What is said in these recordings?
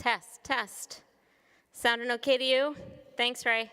Test, test. Sounding okay to you? Thanks, Ray.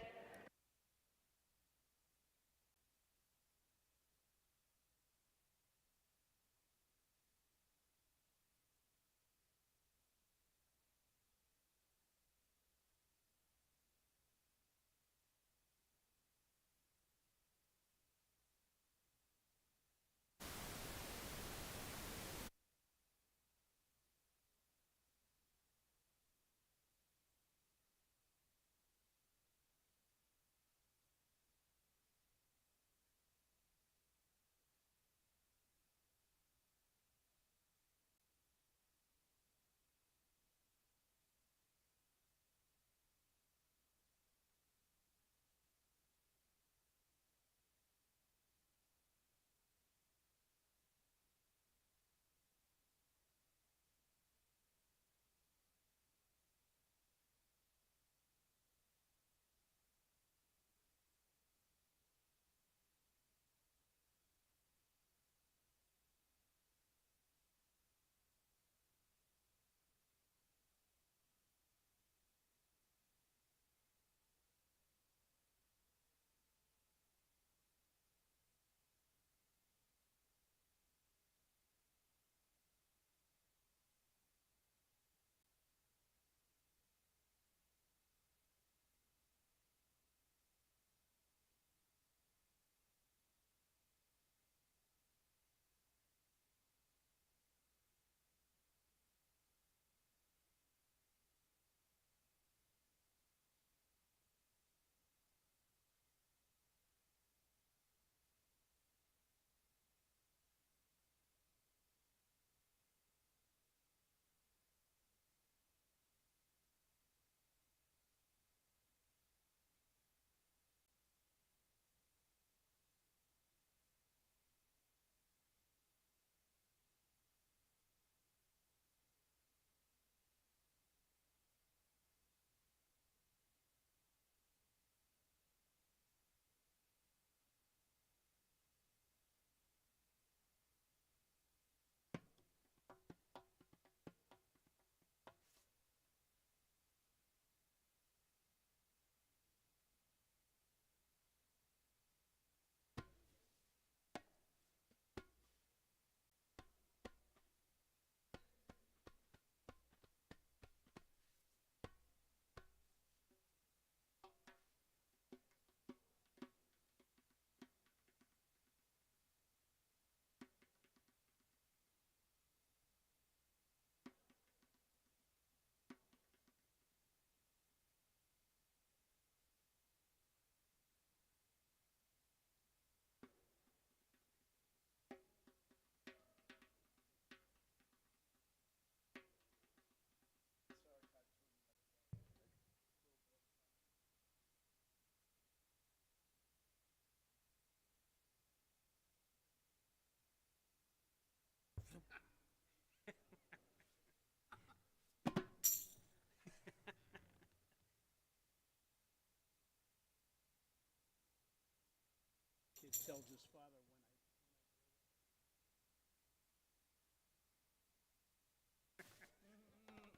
Kid tells his father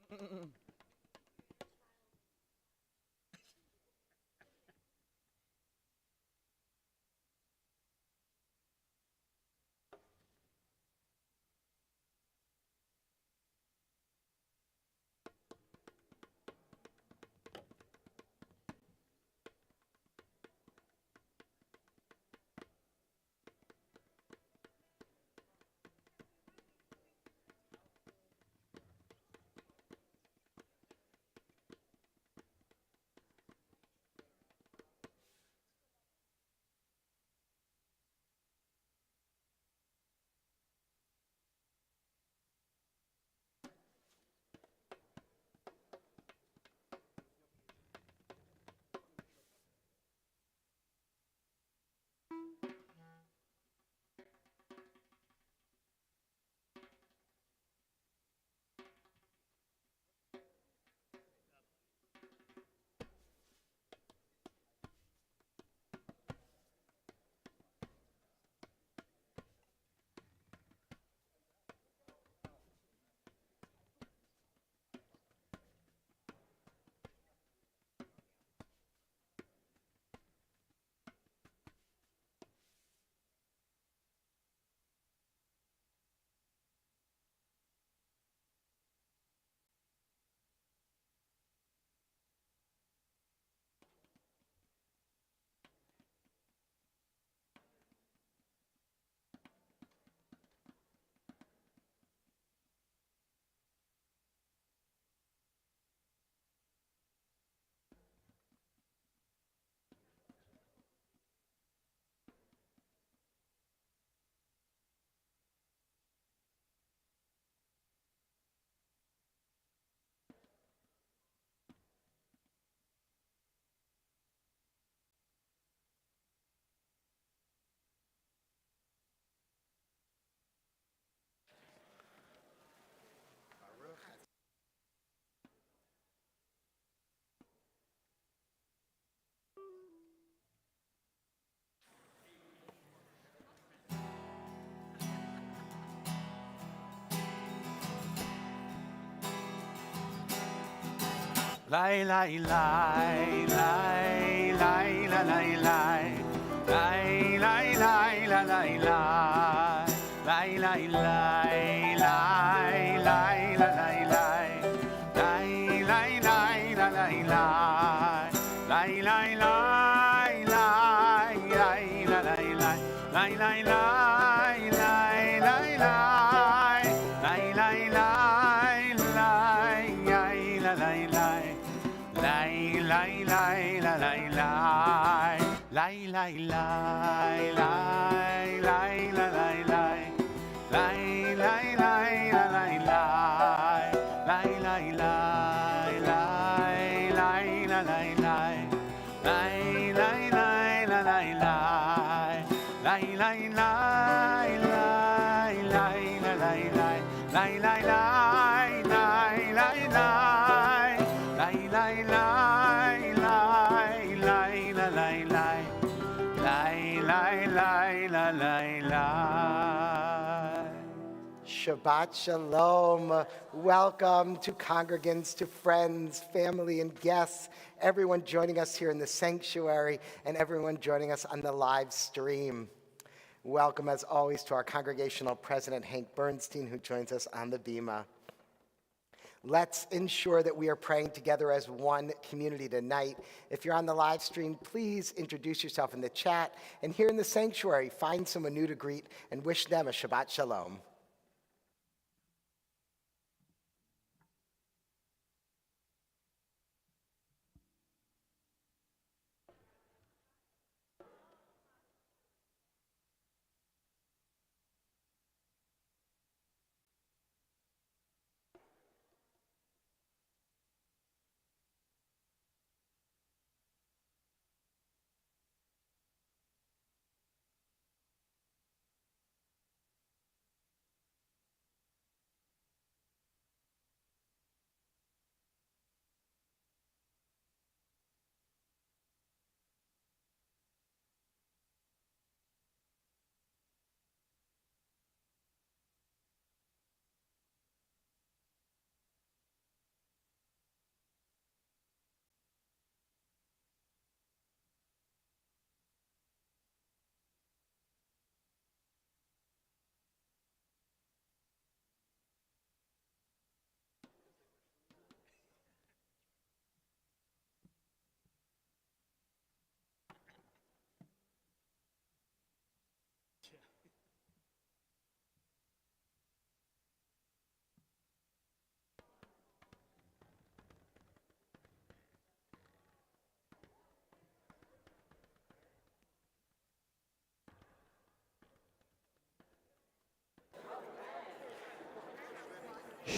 when I. Lai lai lai lai lai la lai lai lai lai lai la lai lai lai lai lai lai lai la lai lai lai lai lai la lai lai lai lai lai lai lai la lai lai lai lai lai lai lai lai lai lai lai lai la lai lai lai lai lai la lai lai lai lai lai lai lai la lai lai lai lai lai la lai lai lai lai lai lai la lai lai lai lai lai la lai lai lai lai lai lai lai la lai lai lai lai lai lai lai lai lai lai lai lai lai lai lai la lai lai. Shabbat Shalom. Welcome to congregants, to friends, family, and guests, everyone joining us here in the sanctuary, and everyone joining us on the live stream. Welcome, as always, to our congregational president, Hank Bernstein, who joins us on the Bima. Let's ensure that we are praying together as one community tonight. If you're on the live stream, please introduce yourself in the chat. And here in the sanctuary, find someone new to greet and wish them a Shabbat Shalom.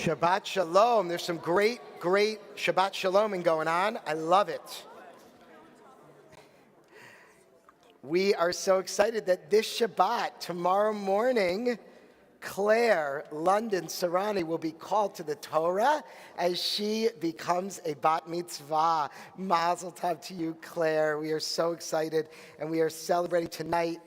Shabbat Shalom. There's some great Shabbat Shaloming going on. I love it. We are so excited that this Shabbat, tomorrow morning, Claire London Sarani will be called to the Torah as she becomes a bat mitzvah. Mazel tov to you, Claire. We are so excited, and we are celebrating tonight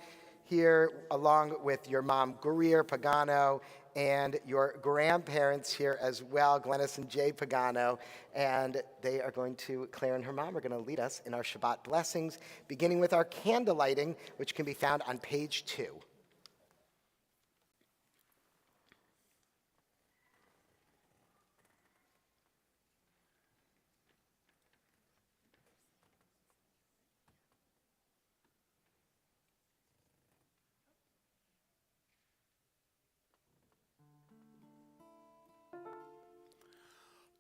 here along with your mom, Greer Pagano, and your grandparents here as well, Glennis and Jay Pagano. And they are going to, Claire and her mom are going to lead us in our Shabbat blessings, beginning with our candle lighting, which can be found on page 2.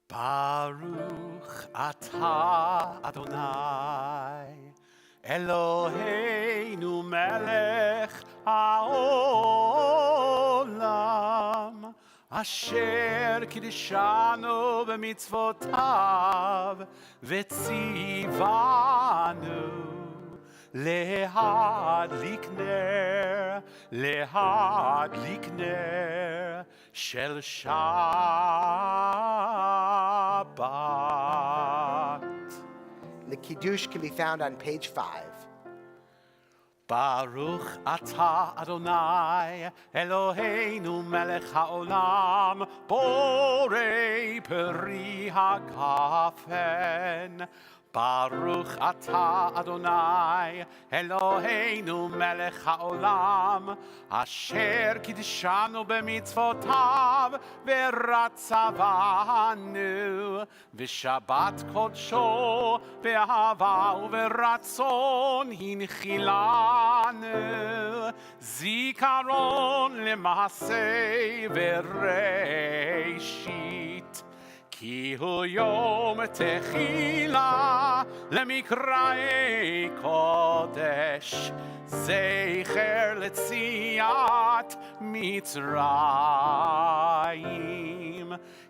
Baruch atah Adonai Eloheinu melech haolam asher kiddushanu b'mitzvotav v'tzivanu להדליק נר של Shabbat. The Kiddush can be found on page 5. Baruch atah Adonai Eloheinu melech haolam borei peri hagafen. Baruch atah Adonai Eloheinu melech haolam asher kiddushanu b'mitzvotav v'ratzavanu v'shabbat kodsho be'ahava u'v'ratzon hinchilanu zikaron lema'aseh v'reishit כי הוא יום תחילה למקראי קודש, זכר לציאת מצרים.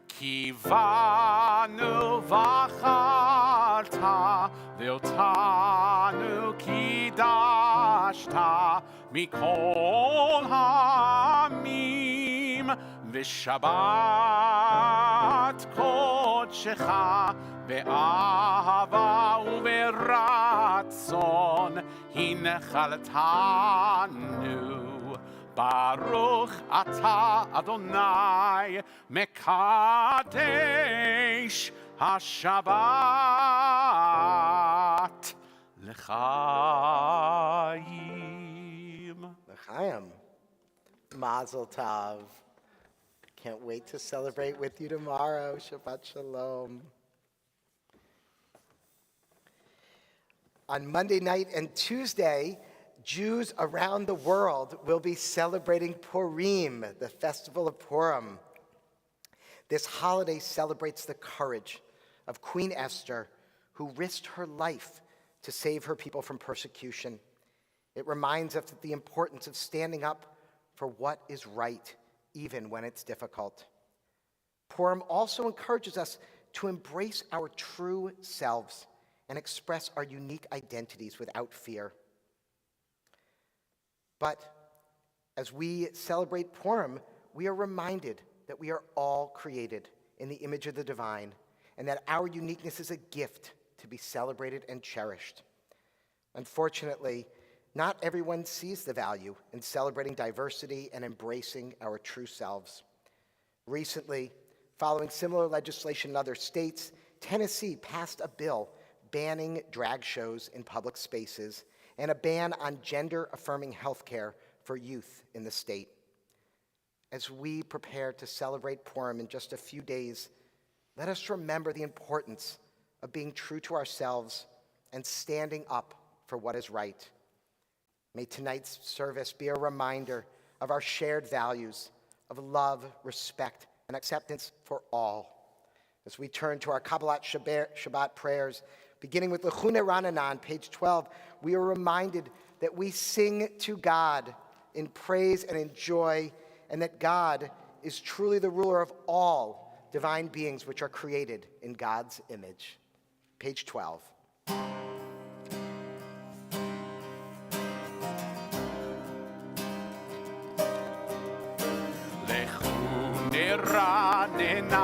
כי בנו בחרת ואותנו קידשת מכל העמים, ושבת קודשך באהבה וברצון הנחלתנו. ברוך אתה אדוני מקדש השבת לחיים. L'chaim. Mazel tov. Can't wait to celebrate with you tomorrow. Shabbat shalom. On Monday night and Tuesday, Jews around the world will be celebrating Purim, the festival of Purim. This holiday celebrates the courage of Queen Esther, who risked her life to save her people from persecution. It reminds us of the importance of standing up for what is right, even when it's difficult. Purim also encourages us to embrace our true selves and express our unique identities without fear. But as we celebrate Purim, we are reminded that we are all created in the image of the divine, and that our uniqueness is a gift to be celebrated and cherished. Unfortunately, not everyone sees the value in celebrating diversity and embracing our true selves. Recently, following similar legislation in other states, Tennessee passed a bill banning drag shows in public spaces and a ban on gender-affirming health care for youth in the state. As we prepare to celebrate Purim in just a few days, let us remember the importance of being true to ourselves and standing up for what is right. May tonight's service be a reminder of our shared values of love, respect, and acceptance for all. As we turn to our Kabbalat Shabbat prayers, beginning with L'chune Rananan, page 12, we are reminded that we sing to God in praise and in joy, and that God is truly the ruler of all divine beings which are created in God's image. Page 12. Ranena,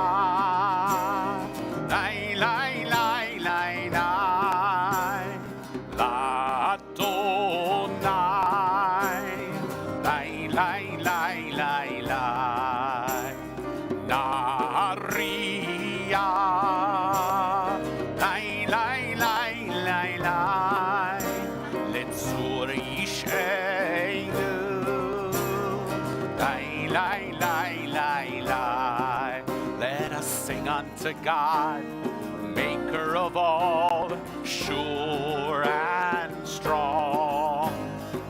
lai lai lai lai lai, la donai, lai lai lai lai lai, naria, lai lai lai lai lai, letzur yisheinu, lai lai lai lai lai. Let us sing unto God, maker of all, sure and strong.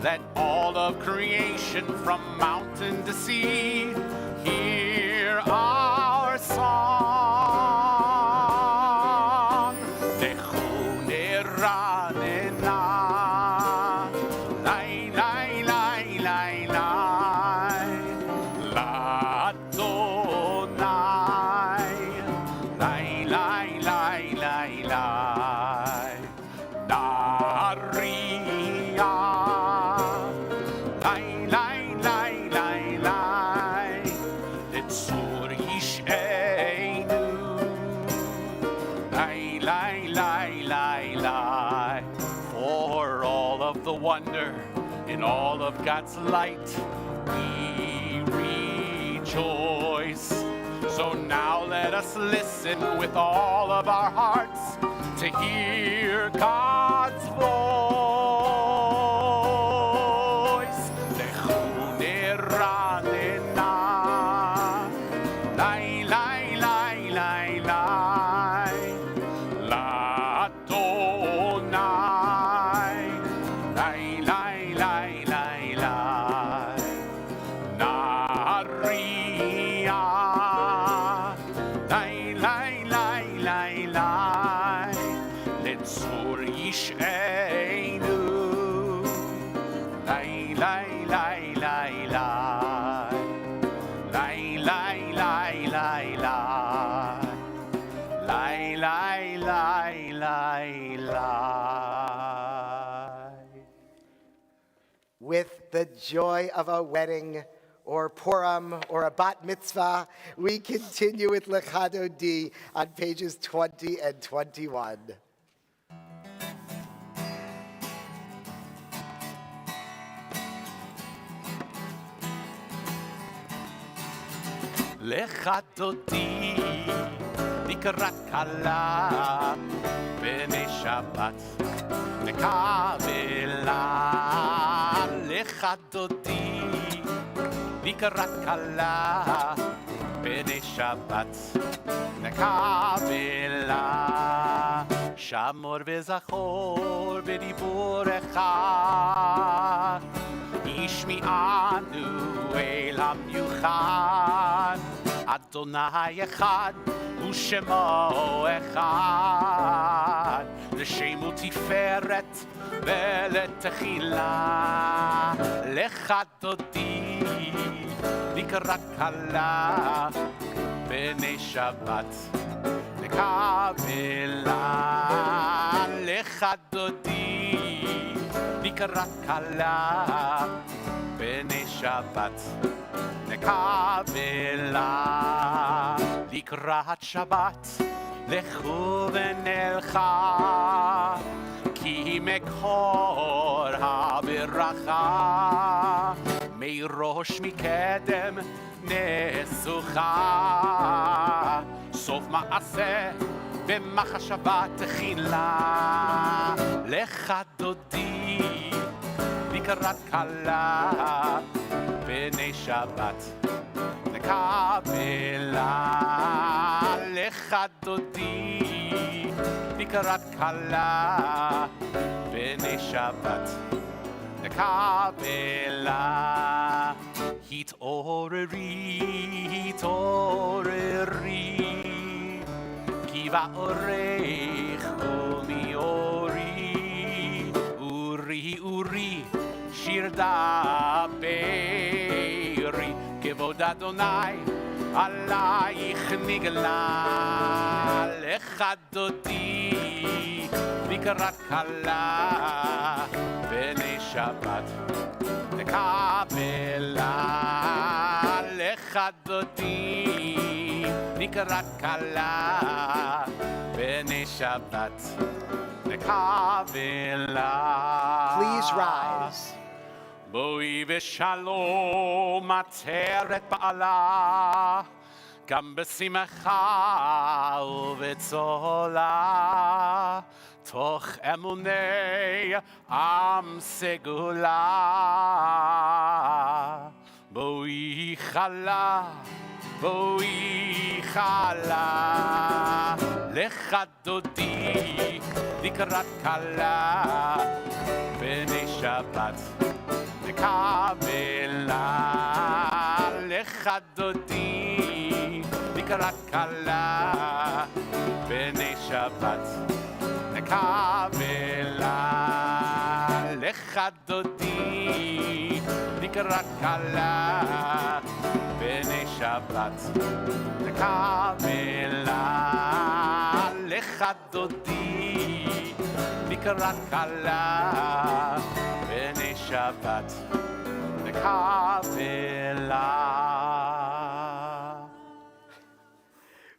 Let all of creation from mountain to sea hear our song. L'chune ranena, lai lai lai lai lai, la donai, lai lai lai lai lai, naria, lai lai lai lai lai, letzur yisheinu, lai lai lai lai lai. For all of the wonder In all of God's light, we rejoice. So now let us listen with all of our hearts to hear God's voice. Lechu neranena, lai lai lai lai lai, l'Adonai, lai lai lai lai lai, Naria, lai lai lai lai lai, Letzur Yish'enu, lai lai lai lai lai, lai lai lai lai lai, lai lai lai lai lai. With the joy of a wedding or Purim or a bat mitzvah, we continue with Lechado D on pages 20 and 21. Lecha dodi לקראת כלה בני שבת נקבלה לך דודי לקראת כלה בני שבת נקבלה שמור וזכור בדיבורך ישמיענו אל המיוחד אדוני אחד ושמו אחד לשם ותפארת ולתחילה לך דודי לקראת כלה בני שבת נקבלה לך דודי לקראת כלה בני שבת נקבלה לקראת שבת לכו ונלכה כי מקור הברכה מראש מקדם נסוכה סוף מעשה במחשבה תחילה לך דודי לקראת כלה בני שבת נקבלה לך דודי לקראת כלה בני שבת נקבלה התעוררי התעוררי כי באורך ומאורי אורי אורי שיר דברי כבוד אדוני עלייך נגלה לך דודי לקראת כלה בני שבת נקבלה לך דודי לקראת כלה בני שבת נקבלה. Please rise. בואי ושלום עטרת בעלה גם בשמחה ובצהלה תוך אמוני עם סגולה בואי חלה בואי חלה לך דודי לקראת כלה בני שבת נקבלה לך דודי לקראת כלה בני שבת נקבלה לך דודי לקראת כלה בני שבת נקבלה לך דודי לקראת כלה בני שבת נקבלה.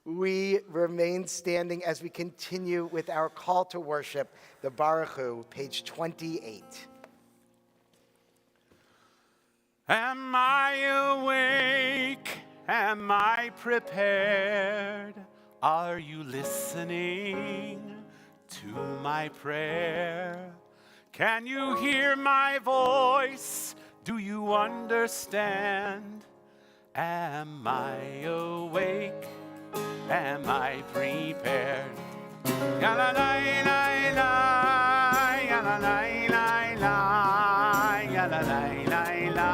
We remain standing as we continue with our call to worship, the Baruch Hu, page 28. Am I awake? Am I prepared? Are you listening to my prayer? Can you hear my voice? Do you understand? Am I awake? Am I prepared? Ya la la la la, ya la la la la, ya la la la la,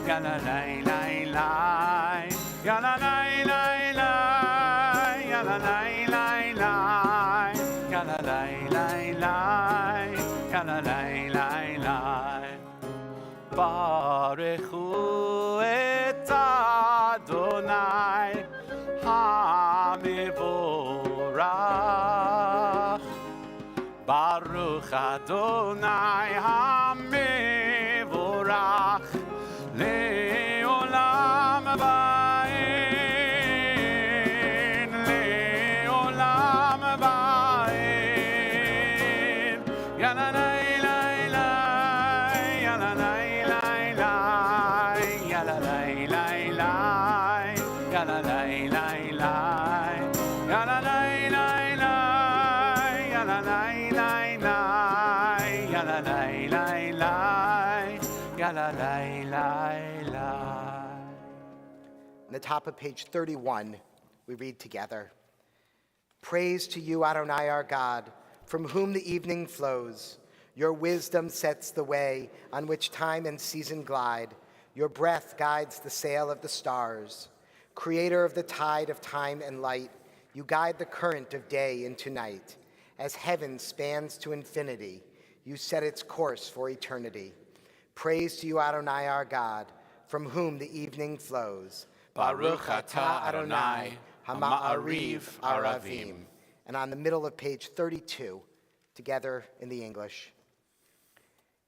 ya la la la la, ya la la la la, ya la la la la, ya la la la la, ya la la la la. Baruchu et Adonai HaMevorach. Baruch Adonai HaMevorach Le'olam Va'ed, Le'olam Va'ed. Ya-la-la-la-la, ya-la-la-la-la, ya-la-la-la-la, ya-la-la-la-la, ya-la-la-la-la, On the top of page 31, we read together. Praise to you, Adonai, our God, from whom the evening flows. Your wisdom sets the way on which time and season glide. Your breath guides the sail of the stars. Creator of the tide of time and light, you guide the current of day into night. As heaven spans to infinity, you set its course for eternity. Praise to you, Adonai, our God, from whom the evening flows. Baruch atah Adonai, Hama'ariv Aravim. And on the middle of page 32, together in the English.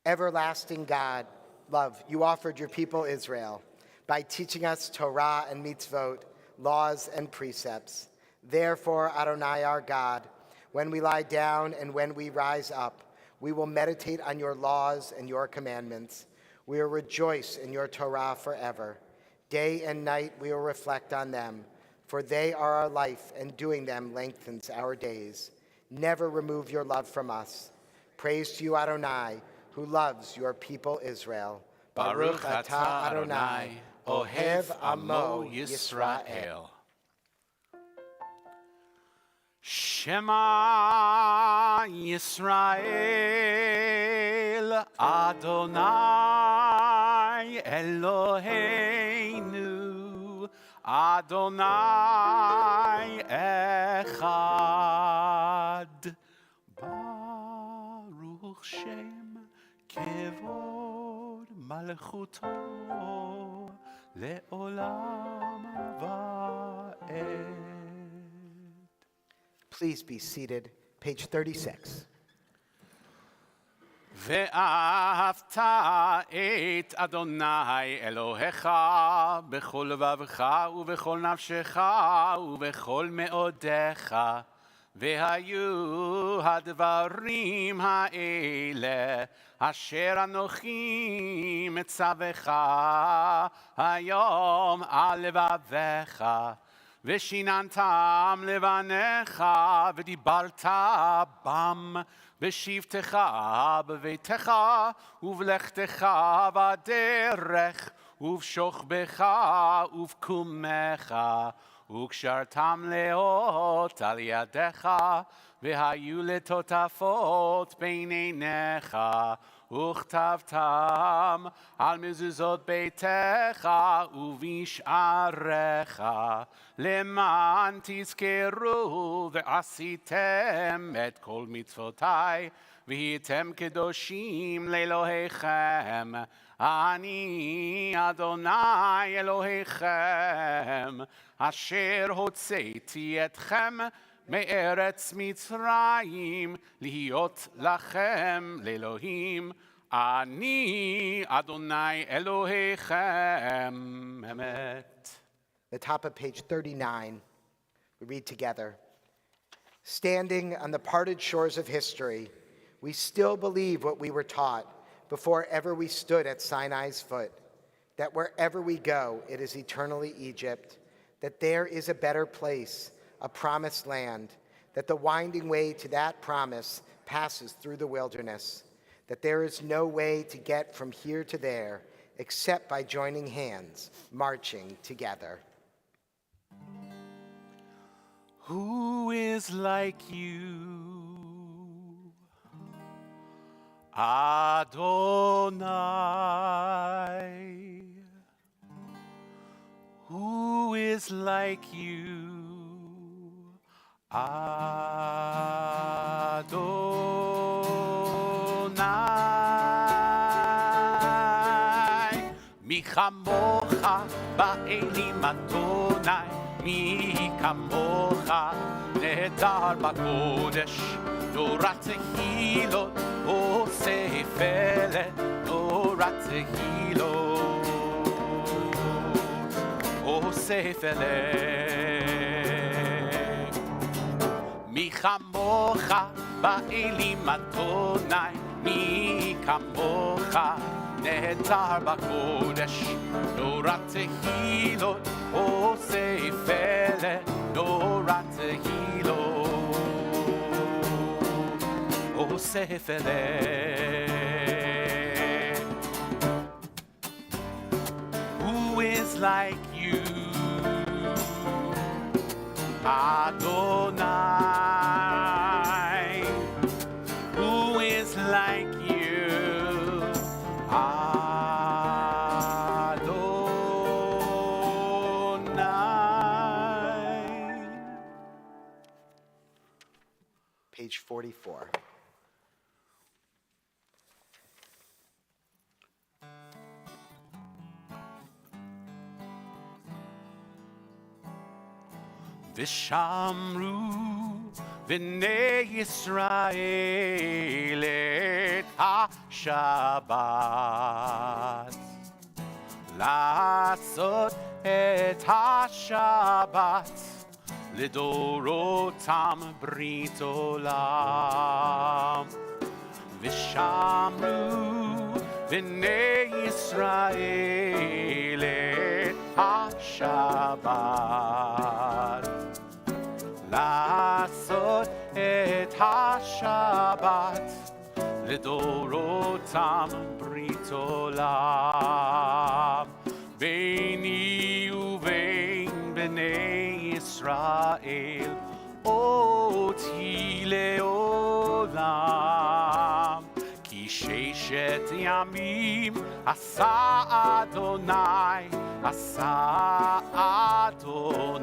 Everlasting God, love, you offered your people Israel by teaching us Torah and mitzvot, laws and precepts. Therefore, Adonai, our God, when we lie down and when we rise up, we will meditate on your laws and your commandments. We will rejoice in your Torah forever. Day and night we will reflect on them, for they are our life, and doing them lengthens our days. Never remove your love from us. Praise to you, Adonai, who loves your people Israel. Baruch atah Adonai, Ohev Amo Yisrael. Shema Yisrael, Adonai Eloheinu, Adonai Echad. Baruch Shem Kevod Malchuto Le'olam Va'ed. Please be seated. Page 36. ואהבת את אדוני אלוהיך בכל לבבך ובכל נפשך ובכל מאודיך. והיו הדברים האלה אשר אנוכי מצווך היום על לבביך. ושיננתם לבניך ודיברת בם בשבתך בביתך ובלכתך בדרך ובשוכבך ובקומך וקשרתם לאות על ידיך והיו לטוטפות בין עיניך וכתבתם על מזוזות ביתך ובשעריך למען תזכרו ועשיתם את כל מצוותי והייתם קדושים לאלוהיכם. אני אדוני אלוהיכם אשר הוצאתי אתכם מארץ מצרים להיות לכם לאלוהים. אני אדוני אלוהיכם אמת. The top of page 39, we read together. Standing on the parted shores of history, we still believe what we were taught before ever we stood at Sinai's foot. that wherever we go, it is eternally Egypt, that there is a better place, a promised land, that the winding way to that promise passes through the wilderness, that there is no way to get from here to there except by joining hands, marching together. Who is like you, Adonai? Who is like you, Adonai? Mi chamocha ba'elim Adonai, mi kamocha nehedar b'kodesh, norat tehilot oseh felet, norat tehilot oseh felet. Mi chamocha ba'elim Adonai, mi kamocha nehedar b'kodesh, norat tehilot oseh felet, norat tehilot oseh felet. Who is like you, Adonai? Who is like you, Adonai? Page 44. V'shamru v'nei Yisrael et ha-Shabbat, לעשות את השבת לדורותם ברית עולם. ושמרו בני ישראל את השבת, לעשות את השבת לדורותם ברית עולם. ביני ובין בני ישראל אותי לעולם, כי ששת ימים עשה אדוני, עשה אדוני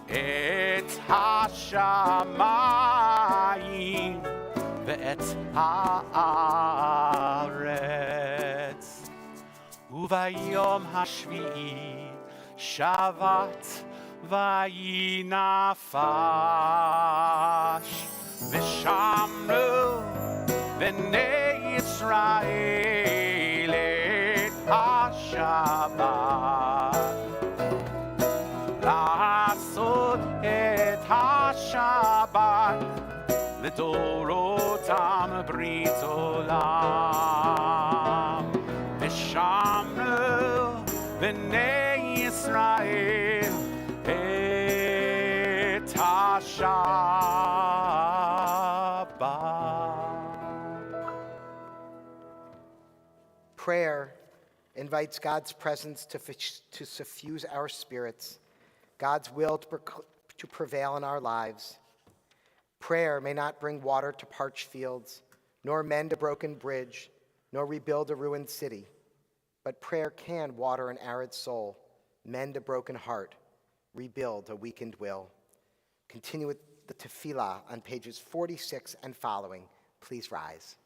את השמיים ואת הארץ. וביום השביעי שבת ויהי נפש, ושמרו בני ישראל את השבת, לעשות את השבת לדורותם ברית עולם. ושמרו בני ישראל את השבת. Prayer invites God's presence to suffuse our spirits, God's will to prevail in our lives. Prayer may not bring water to parched fields, nor mend a broken bridge, nor rebuild a ruined city. But prayer can water an arid soul, mend a broken heart, rebuild a weakened will. Continue with the tefillah on pages 46 and following. Please rise.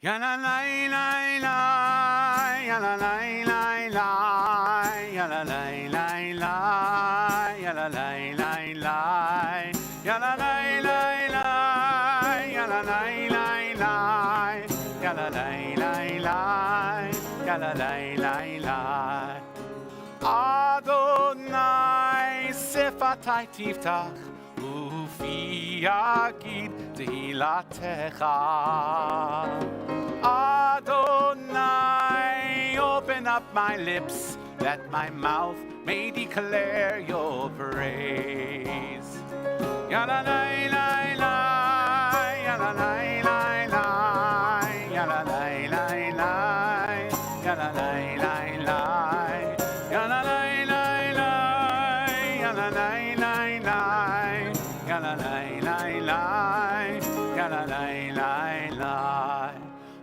Ya la la la la, ya la la la la, ya la la la la, ya la la la la, ya la la la la, ya la la la la, ya la la la la, ya la la la la. Adonai sefatai tiftach, ufi yagid tehilatecha. Adonai, open up my lips, that my mouth may declare your praise. Yalanai, lai, lai, yalanai, lai, lai, yalanai, lai, lai, yalanai, lai, lai, yalanai, lai, lai, yalanai, lai, lai, yalanai, lai, lai, yalanai, lai, lai.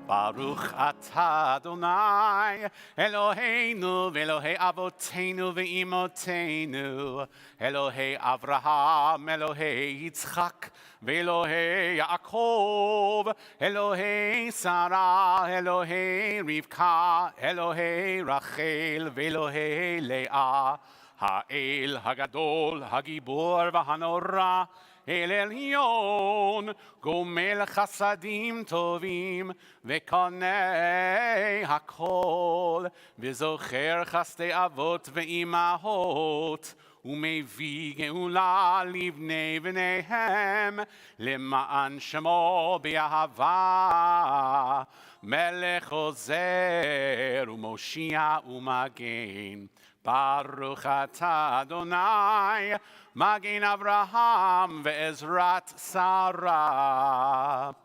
Baruch atah Adonai, Eloheinu ve'Elohei avoteinu ve'imotenu, Elohei Avraham, Elohei Yitzchak, ve'Elohei Yaakov, Elohei Sarah, Elohei Rivka, Elohei Rachel, ve'Elohei Leah, Ha'el Hagadol, Hagibor v'Hanorah, El Elyon, Gomel Chasadim Tovim, Vekonei Hakol, V'zocher Chasdei Avot Ve'imahot, Umevi Geula Livnei V'neihem, Lema'an Shemo Be'ahava, Melech Ozer, Umoshia Umagen. Baruch atah Adonai, Magen Avraham ve'ezrat Sarah.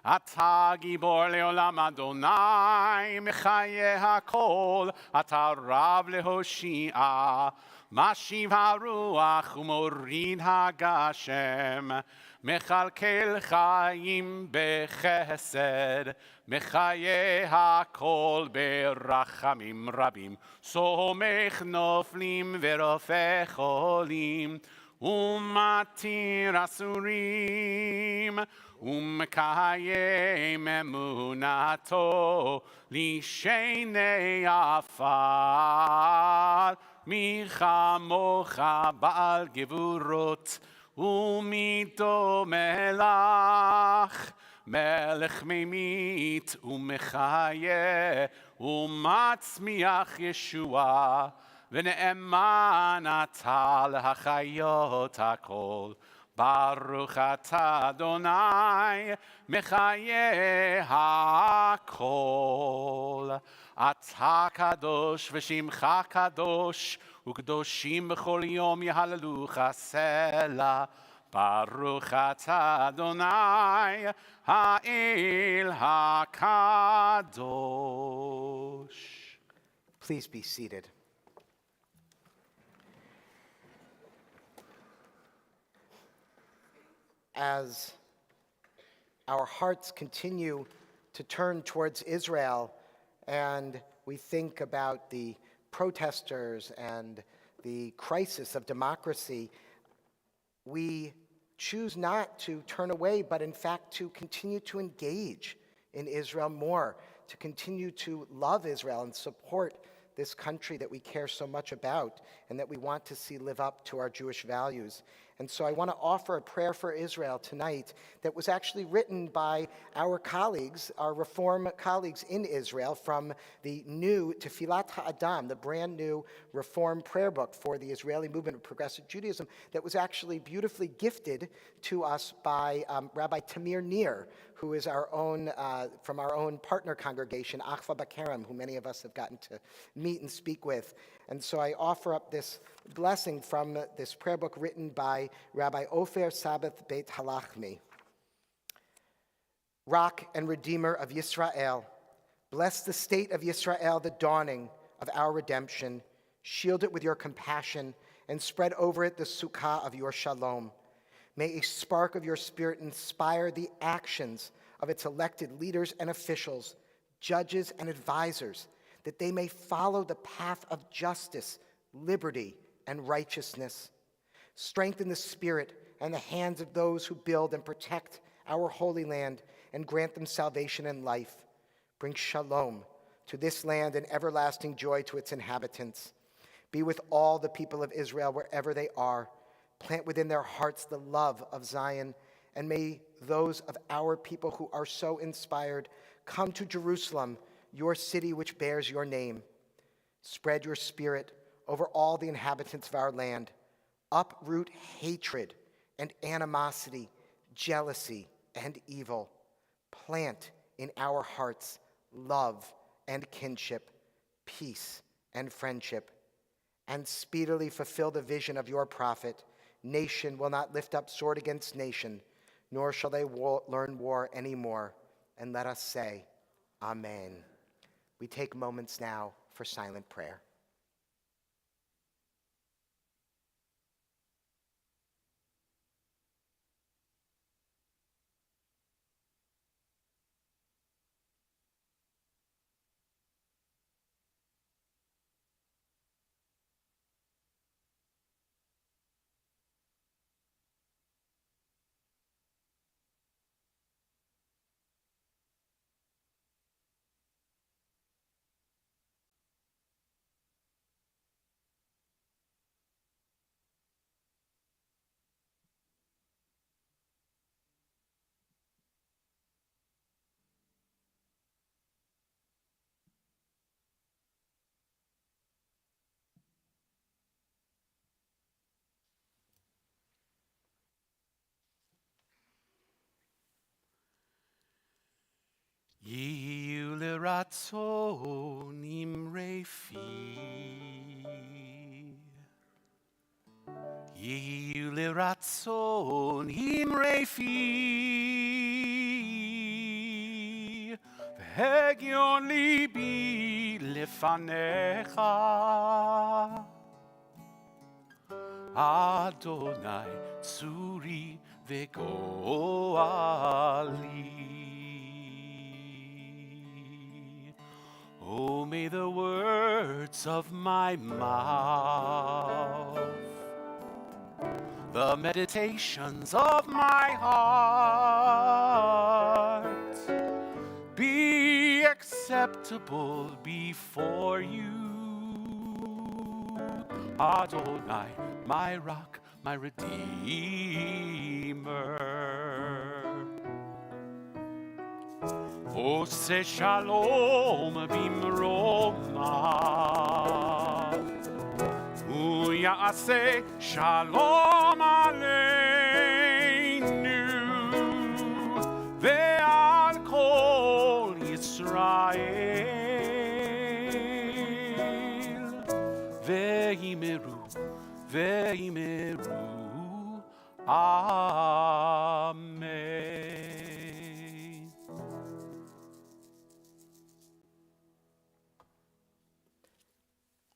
Atah gibor leolam Adonai, mechaye hakol, atah rav lehoshia. Mashiv haruach umorid hagashem, mechalkel chayim bechesed, mechaye hakol berachamim rabim, somech noflim verofe cholim, umatir asurim, umekayem emunato, lishenei afar, michamocha baal gevurot, umido melach, melech memit umechaye, umatzmiach Yeshua, v'ne'eman atah lehachayot hakol. Baruch atah Adonai, mechaye hakol. Atah kadosh v'shimcha kadosh, u'kedoshim b'chol yom yehalelucha selah. Baruch atah Adonai, ha'el hakadosh. Please be seated. As our hearts continue to turn towards Israel and we think about the protesters and the crisis of democracy, we choose not to turn away, but in fact to continue to engage in Israel more, to continue to love Israel and support this country that we care so much about and that we want to see live up to our Jewish values. And so I want to offer a prayer for Israel tonight that was actually written by our colleagues, our Reform colleagues in Israel, from the new Tefillat HaAdam, the brand new Reform prayer book for the Israeli movement of progressive Judaism that was actually beautifully gifted to us by Rabbi Tamir Nir, who is our own, from our own partner congregation, Achva Bakerem, who many of us have gotten to meet and speak with. And so I offer up this blessing from this prayer book written by Rabbi Ofer Sabbath Beit Halachmi. Rock and Redeemer of Yisrael, bless the state of Yisrael, the dawning of our redemption. Shield it with your compassion and spread over it the sukkah of your shalom. May a spark of your spirit inspire the actions of its elected leaders and officials, judges and advisors, that they may follow the path of justice, liberty, and righteousness. Strengthen the spirit and the hands of those who build and protect our holy land and grant them salvation and life. Bring shalom to this land and everlasting joy to its inhabitants. Be with all the people of Israel wherever they are. Plant within their hearts the love of Zion, and may those of our people who are so inspired come to Jerusalem, your city which bears your name. Spread your spirit over all the inhabitants of our land. Uproot hatred and animosity, jealousy, and evil. Plant in our hearts love and kinship, peace and friendship, and speedily fulfill the vision of your prophet. Nation will not lift up sword against nation, nor shall they learn war anymore. And let us say, Amen. We take moments now for silent prayer. יהיו לרצון אמרי פי, יהיו לרצון אמרי פי, והגיון ליבי לפניך, אדוני צורי וגואלי. Oh, may the words of my mouth, the meditations of my heart be acceptable before you, Adonai, my rock, my redeemer. Ose shalom bimroma, uyase shalom aleinu, ve'al kol Yisrael, ve'imeru, amen.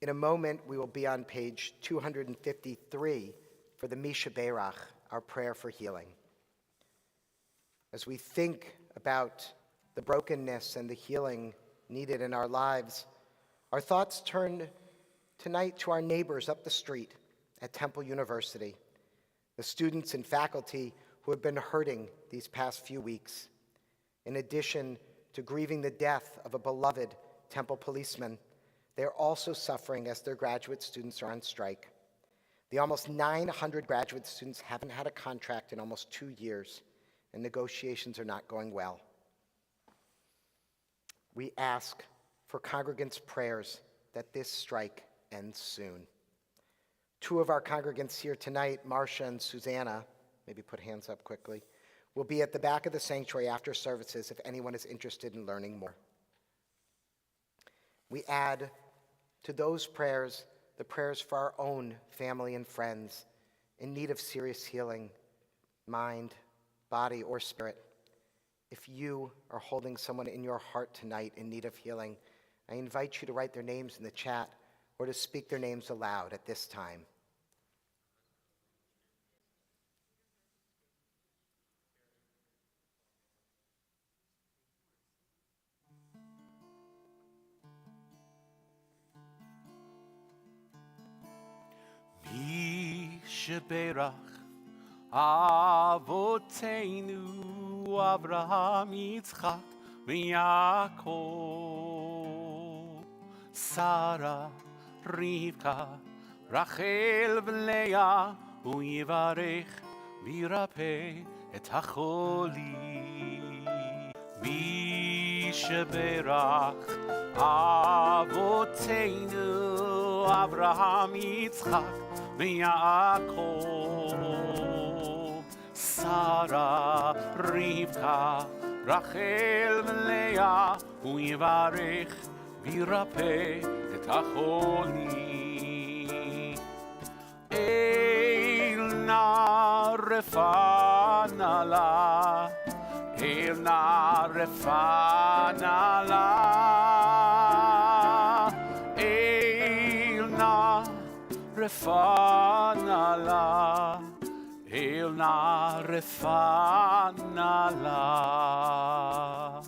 In a moment, we will be on page 253 for the Misha Berach, our prayer for healing. As we think about the brokenness and the healing needed in our lives, our thoughts turn tonight to our neighbors up the street at Temple University, the students and faculty who have been hurting these past few weeks. In addition to grieving the death of a beloved Temple policeman, they're also suffering as their graduate students are on strike. The almost 900 graduate students haven't had a contract in almost 2 years, and negotiations are not going well. We ask for congregants' prayers that this strike ends soon. 2 of our congregants here tonight, Marcia and Susanna, maybe put hands up quickly, will be at the back of the sanctuary after services if anyone is interested in learning more. We add to those prayers the prayers for our own family and friends in need of serious healing, mind, body, or spirit. If you are holding someone in your heart tonight in need of healing, I invite you to write their names in the chat or to speak their names aloud at this time. Sheberach Avoteinu Avraham Yitzchak Yaakov, Sarah, Rivka, Rachel v'Leah, Uyivarech v'Yirapeh et hacholim. Sheberach Avoteinu Avraham Yitzchak ויעקב, Sarah, Rivka, Rachel ולאה, הוא יברך וירפא את החולי. אל נא רפנה לה, אל נא רפנה לה, אל נא רפנה לה, אל נא רפנה לה.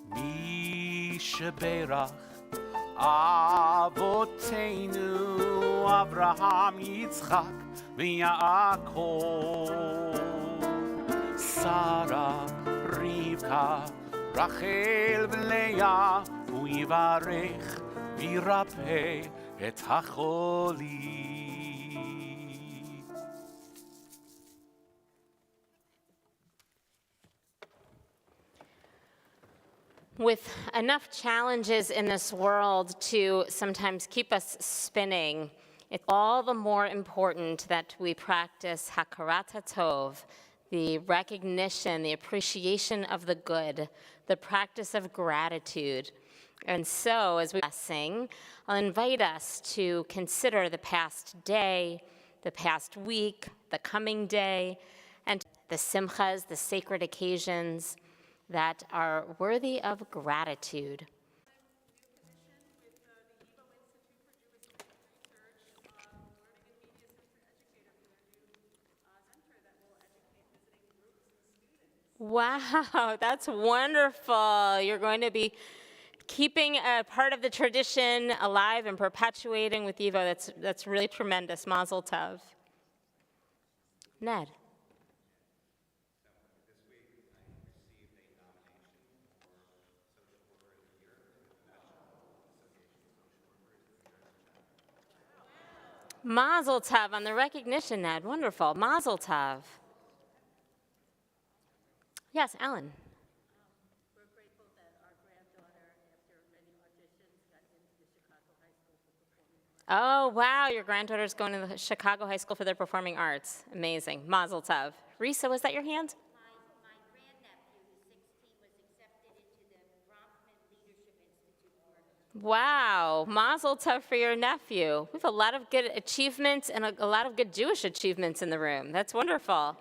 מי שברך אבותינו אברהם, יצחק ויעקב, שרה, רבקה, רחל ולאה, הוא יברך וירפא את החולי. With enough challenges in this world to sometimes keep us spinning, it's all the more important that we practice hakarat hatov, the recognition, the appreciation of the good, the practice of gratitude. And so, as we sing, I'll invite us to consider the past day, the past week, the coming day, and the simchas, the sacred occasions that are worthy of gratitude. Wow, that's wonderful. You're going to be keeping a part of the tradition alive and perpetuating with Evo. That's really tremendous. Mazel tov. Ned. Mazel tov on the recognition, Ned. Wonderful. Mazel tov. Yes, Alan. We're grateful that our granddaughter, after many auditions, got into the Chicago High School for Performing Arts. Oh, wow. Your granddaughter's going to the Chicago High School for their performing arts. Amazing. Mazel tov. Risa, was that your hand? My grandnephew, who's 16, was accepted into the Bronfman Leadership Institute for Wow. Mazel tov for your nephew. We have a lot of good achievements and a lot of good Jewish achievements in the room. That's wonderful.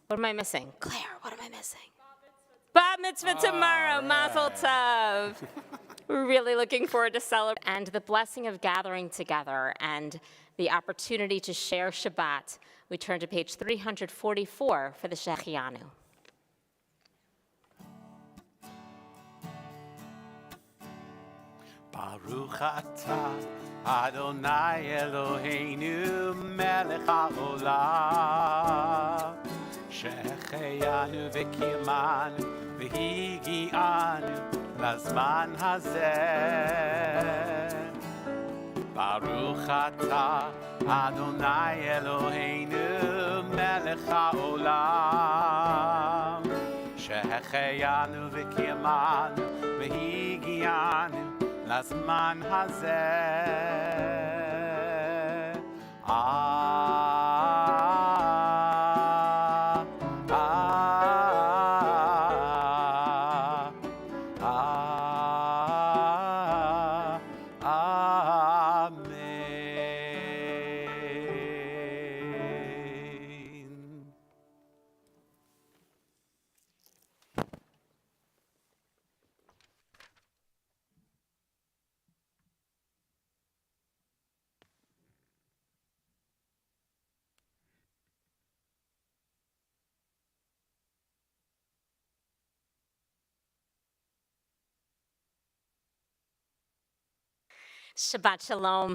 What am I missing? Claire, what am I missing? Bat mitzvah tomorrow. Mazel tov. We're really looking forward to celebrating. And the blessing of gathering together and the opportunity to share Shabbat. We turn to page 344 for the Shechianu. Baruch atah Adonai Eloheinu melech haolam, שהחיינו וקיימנו והגיענו לזמן הזה. ברוך אתה אדוני אלוהינו מלך העולם, שהחיינו וקיימנו והגיענו לזמן הזה. Shabbat Shalom.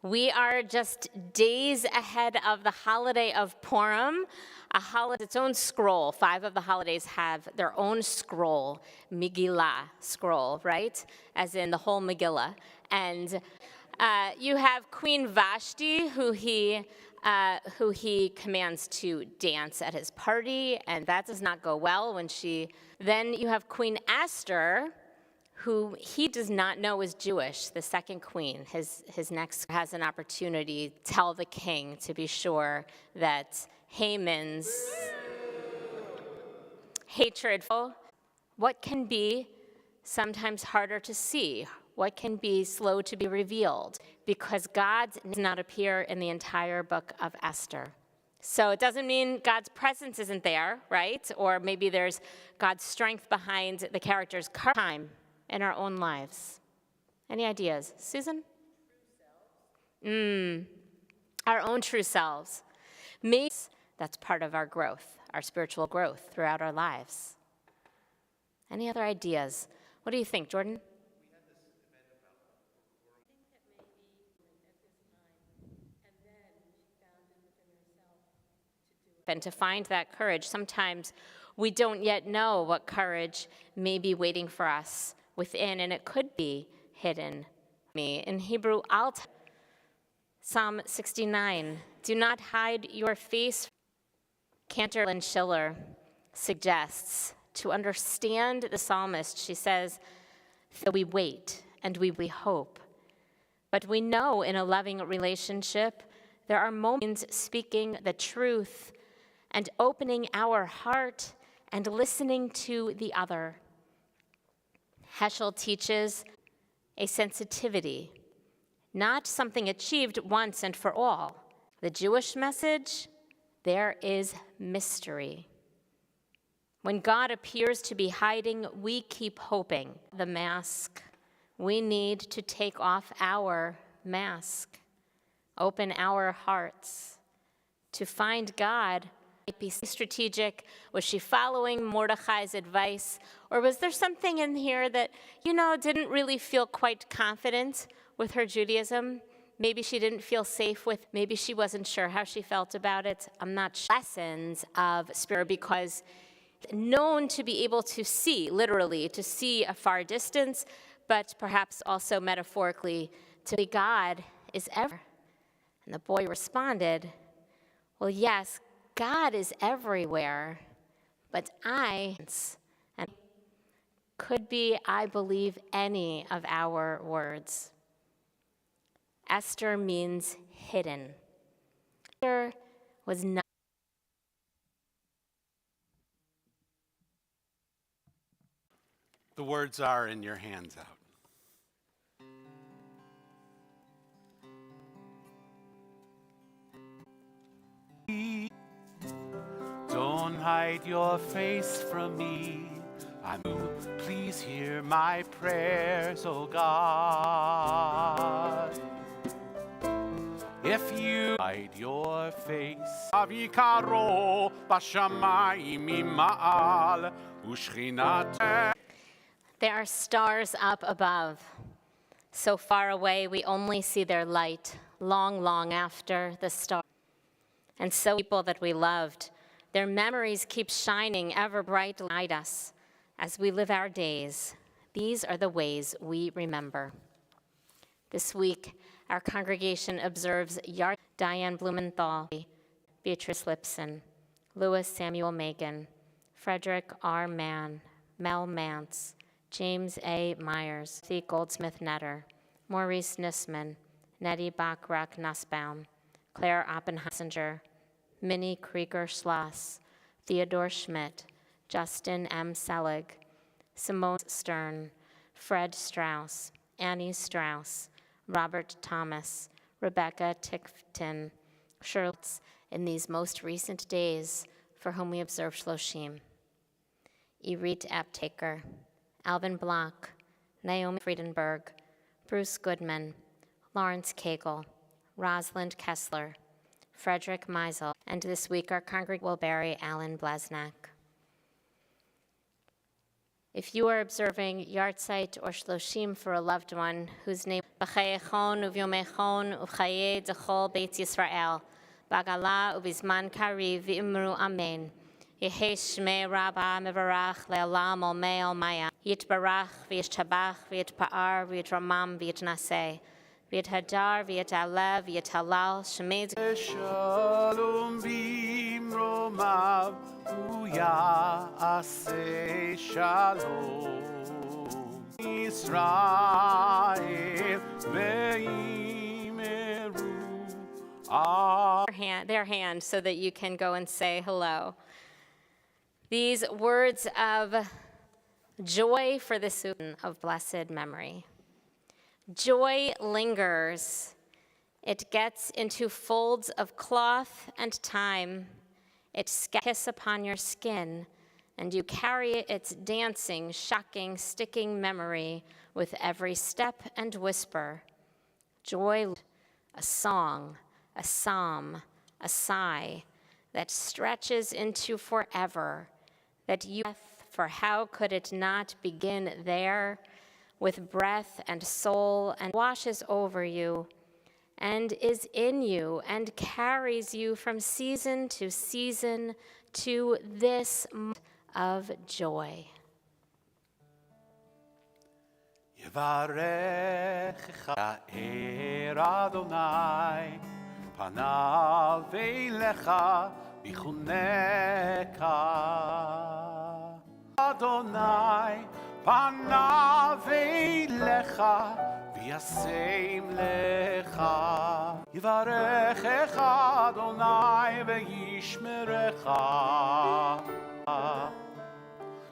We are just days ahead of the holiday of Purim, a holiday, its own scroll. 5 of the holidays have their own scroll, Megillah scroll, right? As in the whole Megillah. And you have Queen Vashti, who he commands to dance at his party, and that does not go well when she. Then you have Queen Esther, who he does not know is Jewish, the second queen. His next has an opportunity to tell the king to be sure that Haman's hatred, what can be sometimes harder to see, what can be slow to be revealed, because God does not appear in the entire book of Esther. So it doesn't mean God's presence isn't there, right? Or maybe there's God's strength behind the character's time in our own lives. Any ideas? Susan? Our own true selves. Maybe that's part of our growth, our spiritual growth throughout our lives. Any other ideas? What do you think, Jordan? And to find that courage, sometimes we don't yet know what courage may be waiting for us within, and it could be hidden. In Hebrew, Psalm 69, do not hide your face. Cantor and Schiller suggests to understand the psalmist, she says, that we wait and we hope. But we know in a loving relationship, there are moments speaking the truth and opening our heart and listening to the other. Heschel teaches a sensitivity, not something achieved once and for all. The Jewish message, there is mystery. When God appears to be hiding, we keep hoping. The mask, we need to take off our mask, open our hearts to find God. Be strategic? Was she following Mordecai's advice? Or was there something in here that, didn't really feel quite confident with her Judaism? Maybe she didn't feel safe with, maybe she wasn't sure how she felt about it. I'm not sure. Lessons of spirit, because known to be able to see, literally, to see a far distance, but perhaps also metaphorically, to be God is ever. And the boy responded, well, yes, God is everywhere, but and could be, I believe, any of our words. Esther means hidden. Esther was not. The words are in your hands out. Don't hide your face from me. Please hear my prayers, oh God. If you hide your face, avikaro bashamayim ima'al ushchinat. There are stars up above. So far away, we only see their light long, long after the star. And so people that we loved, their memories keep shining ever bright light us as we live our days. These are the ways we remember. This week, our congregation observes Diane Blumenthal, Beatrice Lipson, Louis Samuel Megan, Frederick R. Mann, Mel Mance, James A. Myers, C. Goldsmith Netter, Maurice Nussman, Nettie Bachrach Nussbaum, Claire Oppenheimer, Minnie Krieger Schloss, Theodore Schmidt, Justin M. Selig, Simone Stern, Fred Strauss, Annie Strauss, Robert Thomas, Rebecca Tickton, Shirley, in these most recent days for whom we observe Shloshim. Irit Aptaker, Alvin Block, Naomi Friedenberg, Bruce Goodman, Lawrence Cagle, Rosalind Kessler, Frederick Meisel, and this week our congregation will bury Alan Blaznak. If you are observing Yartzeit or Shloshim for a loved one whose name B'chayechon uvyomechon u'chaye d'chol Beit Yisrael, Bagala ubizman kariv v'imru amen. Yehi shmei rabba mevarach le'olam olmei olmaya. Yitbarach v'yishtabach v'yitpa'ar v'yitramam v'yitnaseh. V'yithadar v'yitalev v'yitalal shmei Shalom bimromav uya'aseh shalom. Israel ve'imeru Their hand so that you can go and say hello. These words of joy for the season of blessed memory. Joy lingers. It gets into folds of cloth and time. It kiss upon your skin, and you carry its dancing, shocking, sticking memory with every step and whisper. Joy, a song, a psalm, a sigh that stretches into forever, that you, for how could it not begin there, with breath and soul, and washes over you, and is in you, and carries you from season to season to this moment of joy. Yevarechecha er Adonai panav elecha bichuneka Adonai panav elecha v'yasem lecha Yevarechecha Adonai ve'yishmerecha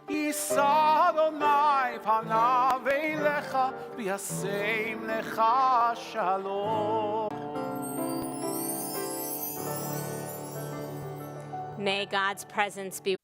Yisa Adonai panav elecha v'yasem lecha shalom. May God's presence be